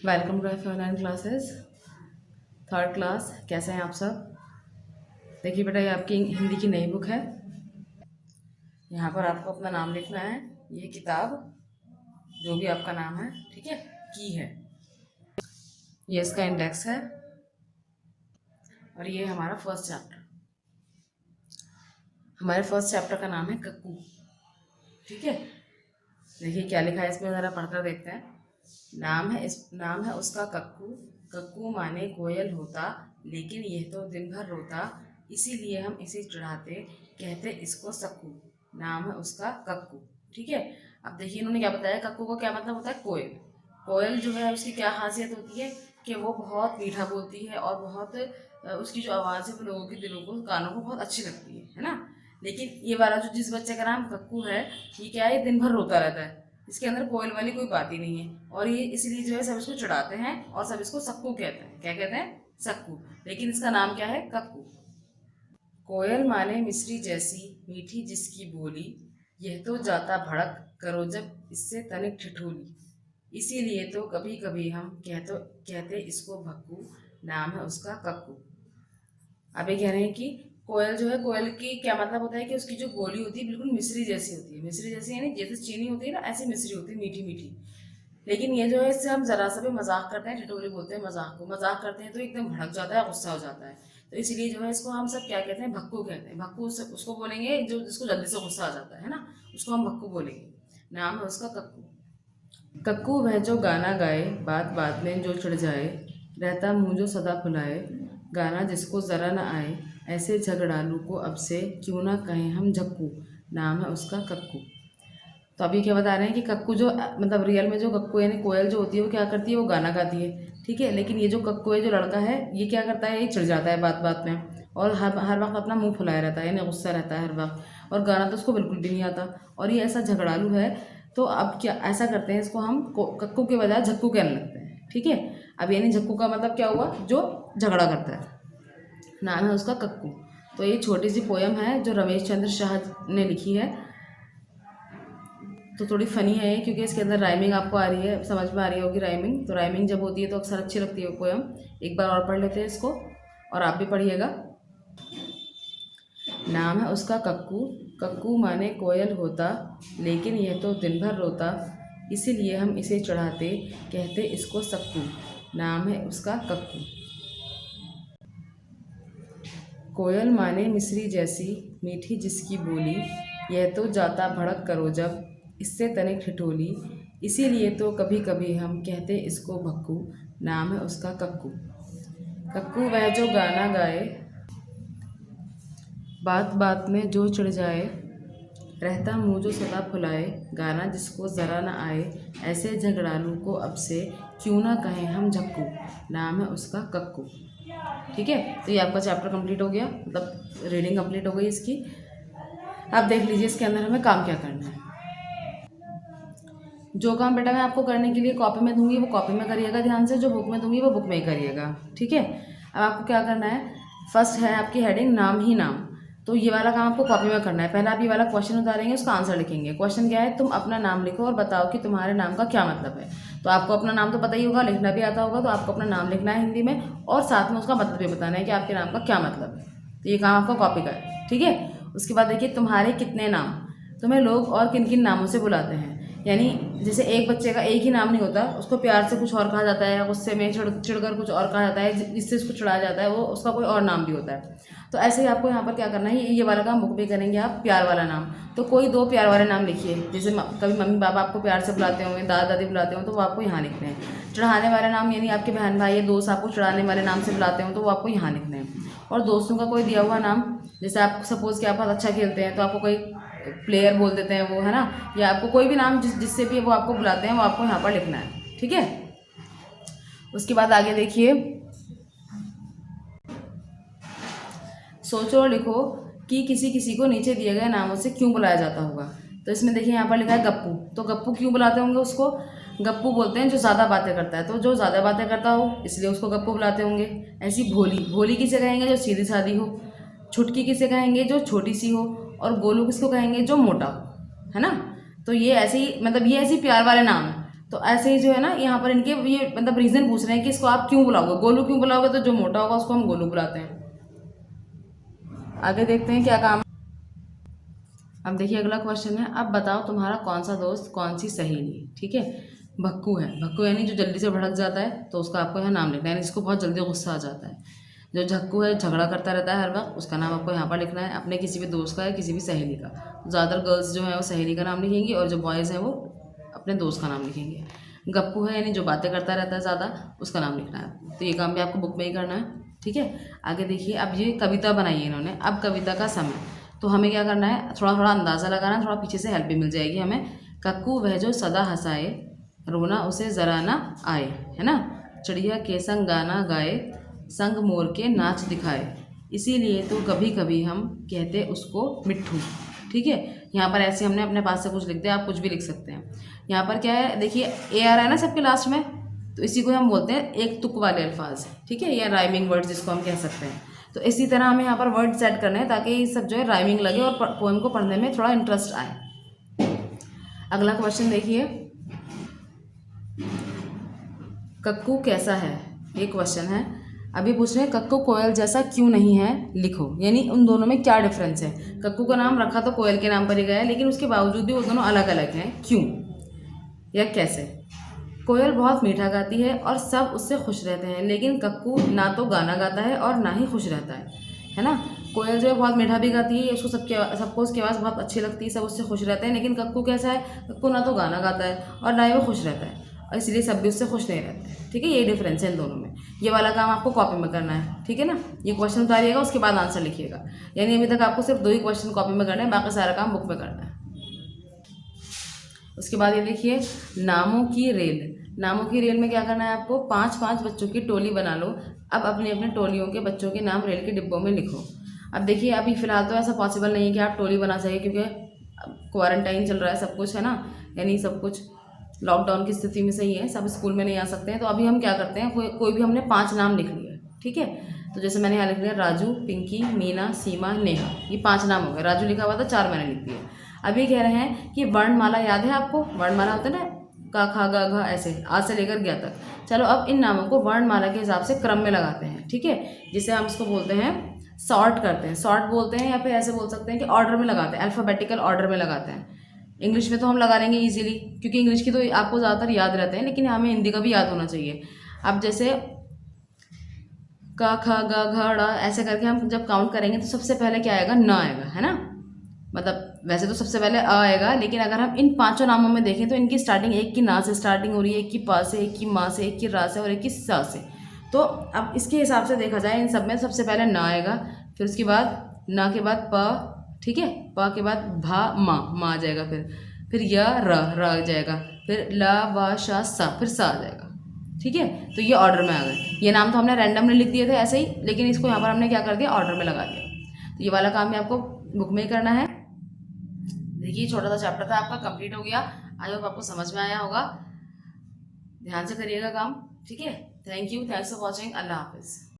Welcome to online classes. Third class, कैसे हैं आप सब? देखिए बेटा, ये आपकी हिंदी की नई बुक है। यहाँ पर आपको अपना नाम लिखना है। ये किताब जो भी आपका नाम है, ठीक है, की है। ये इसका इंडेक्स है और ये हमारा फर्स्ट चैप्टर। हमारे फर्स्ट चैप्टर का नाम है कक्कू। ठीक है, देखिए क्या लिखा है इसमें, ज़रा पढ़कर देखते हैं। नाम है उसका कक्कू। कक्कू माने कोयल होता, लेकिन यह तो दिन भर रोता। इसीलिए हम इसे चिढ़ाते, कहते इसको सक्कू। नाम है उसका कक्कू। ठीक है, अब देखिए इन्होंने क्या बताया, कक्कू का क्या मतलब होता है? कोयल। कोयल जो है उसकी क्या खासियत होती है कि वो बहुत मीठा बोलती है और बहुत उसकी जो आवाज़ है वो लोगों के दिलों को, कानों को बहुत अच्छी लगती है ना। लेकिन ये वाला जो जिस बच्चे का नाम कक्कू है, ये क्या है, ये दिन भर रोता रहता है। इसके अंदर कोयल वाली कोई बात ही नहीं है और ये इसलिए जो है सब इसको चिढ़ाते हैं और सब इसको सक्कू कहते हैं। क्या कहते हैं? सक्कू। लेकिन इसका नाम क्या है? कक्कू। कोयल माने मिश्री जैसी मीठी जिसकी बोली, यह तो जाता भड़क करो जब इससे तनिक ठिठोली। इसीलिए तो कभी कभी हम कहते इसको भक्कू। नाम है उसका कक्कू। अब ये कह रहे हैं कि कोयल जो है, कोयल की क्या मतलब होता है कि उसकी जो बोली होती है बिल्कुल मिश्री जैसी होती है। मिश्री जैसी यानी जैसे चीनी होती है ना, ऐसी मिश्री होती है, मीठी मीठी। लेकिन ये जो है, इससे हम जरा सा भी मजाक करते हैं, ठिठोली बोलते हैं, मजाक को मजाक करते हैं तो एकदम भड़क जाता है, गुस्सा हो जाता है। तो इसलिए जो है इसको हम सब क्या कहते हैं? भक्कू कहते हैं। भक्कू उसको बोलेंगे जो जिसको जल्दी से गुस्सा आ जाता है ना, उसको हम भक्कू बोलेंगे। नाम है उसका कक्कू। कक्कू वह जो गाना गाए, बात बात में जो चिढ़ जाए, रहता मुँह जो सदा फुलाए, गाना जिसको ज़रा न आए, ऐसे झगड़ालू को अब से क्यों ना कहें हम झक्कू। नाम है उसका कक्कू। तो अभी क्या बता रहे हैं कि कक्कू जो मतलब रियल में जो कक्कू यानी कोयल जो होती है वो क्या करती है? वो गाना गाती है, ठीक है। लेकिन ये जो कक्कू है, जो लड़का है, ये क्या करता है? ये चिढ़ जाता है बात बात में और हर वक्त अपना मुंह फुलाया रहता है, यानी गुस्सा रहता है हर वक्त, और गाना तो उसको बिल्कुल भी नहीं आता। और ये ऐसा झगड़ालू है। तो अब क्या ऐसा करते हैं, इसको हम कक्कू के बजाय झक्कू कहने लगते हैं, ठीक है। अब यानी झक्कू का मतलब क्या हुआ? जो झगड़ा करता है। नाम है उसका कक्कू। तो ये छोटी सी पोयम है जो रमेश चंद्र शाह ने लिखी है। तो थोड़ी फ़नी है ये, क्योंकि इसके अंदर राइमिंग आपको आ रही है, समझ में आ रही होगी राइमिंग। तो राइमिंग जब होती है तो अक्सर अच्छी लगती है वो पोयम। एक बार और पढ़ लेते हैं इसको, और आप भी पढ़िएगा। नाम है उसका कक्कू। कक्कू माने कोयल होता, लेकिन यह तो दिन भर रोता। इसीलिए हम इसे चढ़ाते, कहते इसको सक्कू। नाम है उसका कक्कू। कोयल माने मिश्री जैसी मीठी जिसकी बोली, यह तो जाता भड़क करो जब इससे तनिक ठिठोली। इसीलिए तो कभी कभी हम कहते इसको भक्कू। नाम है उसका कक्कू। कक्कू वह जो गाना गाए, बात बात में जो चिढ़ जाए, रहता मुँह जो सदा फुलाए, गाना जिसको ज़रा न आए, ऐसे झगड़ालू को अब से क्यों ना कहें हम झक्कू। नाम है उसका कक्कू। ठीक है, तो ये आपका चैप्टर कंप्लीट हो गया, मतलब रीडिंग कंप्लीट हो गई इसकी। आप देख लीजिए इसके अंदर हमें काम क्या करना है। जो काम बेटा मैं आपको करने के लिए कॉपी में दूंगी वो कॉपी में करिएगा ध्यान से, जो बुक में दूंगी वो बुक में ही करिएगा, ठीक है। अब आपको क्या करना है, फर्स्ट है आपकी हेडिंग नाम ही नाम। तो ये वाला काम आपको कॉपी में करना है। पहले आप ये वाला क्वेश्चन उतारेंगे, उसका आंसर लिखेंगे। क्वेश्चन क्या है? तुम अपना नाम लिखो और बताओ कि तुम्हारे नाम का क्या मतलब है। तो आपको अपना नाम तो पता ही होगा, लिखना भी आता होगा, तो आपको अपना नाम लिखना है हिंदी में और साथ में उसका मतलब भी बताना है कि आपके नाम का क्या मतलब है। तो ये काम आपको कॉपी का है, ठीक है। उसके बाद देखिए, तुम्हारे कितने नाम, तुम्हें लोग और किन किन नामों से बुलाते हैं। यानी जैसे एक बच्चे का एक ही नाम नहीं होता, उसको प्यार से कुछ और कहा जाता है, गुस्से में चिढ़कर कुछ और कहा जाता है, जिससे उसको चिढ़ाया जाता है, वो उसका कोई और नाम भी होता है। तो ऐसे ही आपको यहाँ पर क्या करना है, ये वाला काम बुक भी करेंगे आप, प्यार वाला नाम। तो कोई दो प्यार वाले नाम लिखिए। जैसे कभी मम्मी पापा आपको प्यार से बुलाते होंगे, दादा दादी बुलाते हों, तो वो आपको यहाँ लिखने हैं। चढ़ाने वाले नाम, यानी आपके बहन भाई या दोस्त आपको चढ़ाने वाले नाम से बुलाते हों, तो वो आपको यहाँ लिखने हैं। और दोस्तों का कोई दिया हुआ नाम, जैसे आप सपोज़ कि आप बहुत अच्छा खेलते हैं तो आपको कोई प्लेयर बोल देते हैं वो, है ना, या आपको कोई भी नाम जिससे भी वो आपको बुलाते हैं वो आपको यहाँ पर लिखना है, ठीक है। उसके बाद आगे देखिए, सोचो और लिखो कि किसी किसी को नीचे दिए गए नामों से क्यों बुलाया जाता होगा। तो इसमें देखिए यहाँ पर लिखा है गप्पू। तो गप्पू क्यों बुलाते होंगे उसको? गप्पू बोलते हैं जो ज़्यादा बातें करता है, तो जो ज़्यादा बातें करता हो इसलिए उसको गप्पू बुलाते होंगे। ऐसी भोली, भोली किसे कहेंगे? जो सीधी सादी हो। छुटकी किसे कहेंगे? जो छोटी सी हो। और गोलू किसको कहेंगे? जो मोटा हो, है ना। तो ये ऐसे ही, मतलब ये ऐसे ही प्यार वाले नाम है। तो ऐसे ही जो है ना यहाँ पर इनके ये मतलब रीज़न पूछ रहे हैं कि इसको आप क्यों बुलाओगे, गोलू क्यों बुलाओगे, तो जो मोटा होगा उसको हम गोलू बुलाते हैं। आगे देखते हैं क्या काम है। अब देखिए अगला क्वेश्चन है, अब बताओ तुम्हारा कौन सा दोस्त कौन सी सहेली। ठीक है, भक्कू है, भक्कू यानी जो जल्दी से भड़क जाता है, तो उसका आपको यहाँ नाम लिखना है, यानी जिसको बहुत जल्दी गुस्सा आ जाता है। जो झक्कू है, झगड़ा करता रहता है हर वक्त, उसका नाम आपको यहाँ पर लिखना है, अपने किसी भी दोस्त का या किसी भी सहेली का। ज़्यादातर गर्ल्स जो है वो सहेली का नाम लिखेंगी और जो बॉयज़ हैं वो अपने दोस्त का नाम लिखेंगे। गप्पू है यानी जो बातें करता रहता है ज़्यादा, उसका नाम लिखना है। तो ये काम भी आपको बुक में ही करना है। ठीक है, आगे देखिए, अब ये कविता बनाई है इन्होंने, अब कविता का समय। तो हमें क्या करना है, थोड़ा थोड़ा अंदाज़ा लगाना है, थोड़ा पीछे से हेल्प भी मिल जाएगी हमें। कक्कू वह जो सदा हंसाए, रोना उसे ज़रा ना आए, है ना। चिड़िया के संग गाना गाए, संग मोर के नाच दिखाए, इसीलिए तो कभी कभी हम कहते उसको मिट्ठू। ठीक है, यहाँ पर ऐसे हमने अपने पास से कुछ लिख दिया, आप कुछ भी लिख सकते हैं। यहाँ पर क्या है, देखिए ए आ रहा है ना सबके लास्ट में, तो इसी को हम बोलते हैं एक तुक वाले अल्फाज। ठीक है, या राइमिंग वर्ड्स जिसको हम कह सकते हैं। तो इसी तरह हमें यहाँ पर वर्ड सेट करने हैं ताकि ये सब जो है राइमिंग लगे और पोएम को पढ़ने में थोड़ा इंटरेस्ट आए। अगला क्वेश्चन देखिए, कक्कू कैसा है, ये क्वेश्चन है। अभी पूछ रहे हैं कक्कू कोयल जैसा क्यों नहीं है, लिखो। यानी उन दोनों में क्या डिफरेंस है। कक्कू का नाम रखा तो कोयल के नाम पर ही गया है, लेकिन उसके बावजूद भी वो दोनों अलग अलग हैं, क्यों या कैसे। कोयल बहुत मीठा गाती है और सब उससे खुश रहते हैं, लेकिन कक्कू ना तो गाना गाता है और ना ही खुश रहता है ना। कोयल जो है बहुत मीठा भी गाती है, उसको सबको उसकी आवाज़ बहुत अच्छी लगती है, सब उससे खुश रहते हैं, लेकिन कक्कू कैसा है, कक्कू ना तो गाना गाता है और ना ही वो खुश रहता है, और इसलिए सब भी उससे खुश नहीं रहते हैं। ठीक है, ये डिफरेंस है इन दोनों में। ये वाला काम आपको कॉपी में करना है, ठीक है ना। ये क्वेश्चन उतारिएगा, उसके बाद आंसर लिखिएगा। यानी अभी तक आपको सिर्फ 2 ही क्वेश्चन कॉपी में करना है, बाकी सारा काम बुक में करना है। उसके बाद ये देखिए, नामों की रेल। नामों की रेल में क्या करना है आपको, 5-5 बच्चों की टोली बना लो। अब अपने अपने टोलियों के बच्चों के नाम रेल के डिब्बों में लिखो। अब देखिए, अभी फ़िलहाल तो ऐसा पॉसिबल नहीं है कि आप टोली बना सकें, क्योंकि क्वारंटाइन चल रहा है, सब कुछ है ना, यानी सब कुछ लॉकडाउन की स्थिति में सही है, सब स्कूल में नहीं आ सकते हैं। तो अभी हम क्या करते हैं, कोई भी हमने 5 नाम लिख लिए, ठीक है। तो जैसे मैंने यहाँ लिख लिया राजू, पिंकी, मीना, सीमा, नेहा, ये 5 नाम हो गए। राजू लिखा हुआ था, 4 मैंने लिख दिए। अब ये कह रहे हैं कि वर्णमाला याद है आपको, वर्णमाला होता है ना, का, खा, गा, घा, ऐसे आ से लेकर ज्ञा तक। चलो अब इन नामों को वर्णमाला के हिसाब से क्रम में लगाते हैं, ठीक है, जिसे हम इसको बोलते हैं सॉर्ट करते हैं, सॉर्ट बोलते हैं, या फिर ऐसे बोल सकते हैं कि ऑर्डर में लगाते हैं, अल्फ़ाबेटिकल ऑर्डर में लगाते हैं। इंग्लिश में तो हम लगा लेंगे इजीली, क्योंकि इंग्लिश की तो आपको ज़्यादातर याद रहते हैं, लेकिन हमें हिंदी का भी याद होना चाहिए। अब जैसे का, खा, गा, घा, ड़ा, ऐसे करके हम जब काउंट करेंगे तो सबसे पहले क्या आएगा, न आएगा, है ना। मतलब वैसे तो सबसे पहले अ आएगा, लेकिन अगर हम इन 5 नामों में देखें तो इनकी स्टार्टिंग एक की ना से स्टार्टिंग हो रही है, एक की पा से, एक की माँ से, एक की रा से और एक की सा से। तो अब इसके हिसाब से देखा जाए, इन सब में सबसे पहले ना आएगा, फिर उसके बाद ना के बाद प, ठीक है, प के बाद भा, मा आ जाएगा, फिर य, र आ जाएगा, फिर ला, वा, शा, सा, फिर सा आ जाएगा। ठीक है, तो ये ऑर्डर में आ गए। ये नाम तो हमने रैंडमली लिख दिए थे ऐसे ही, लेकिन इसको यहाँ पर हमने क्या कर दिया, ऑर्डर में लगा दिया। तो ये वाला काम भी आपको बुक में ही करना है। देखिए, छोटा सा चैप्टर था आपका, कंप्लीट हो गया। आई होप आपको समझ में आया होगा। ध्यान से करिएगा काम, ठीक है। Thank you, thanks for watching, अल्लाह हाफिज़।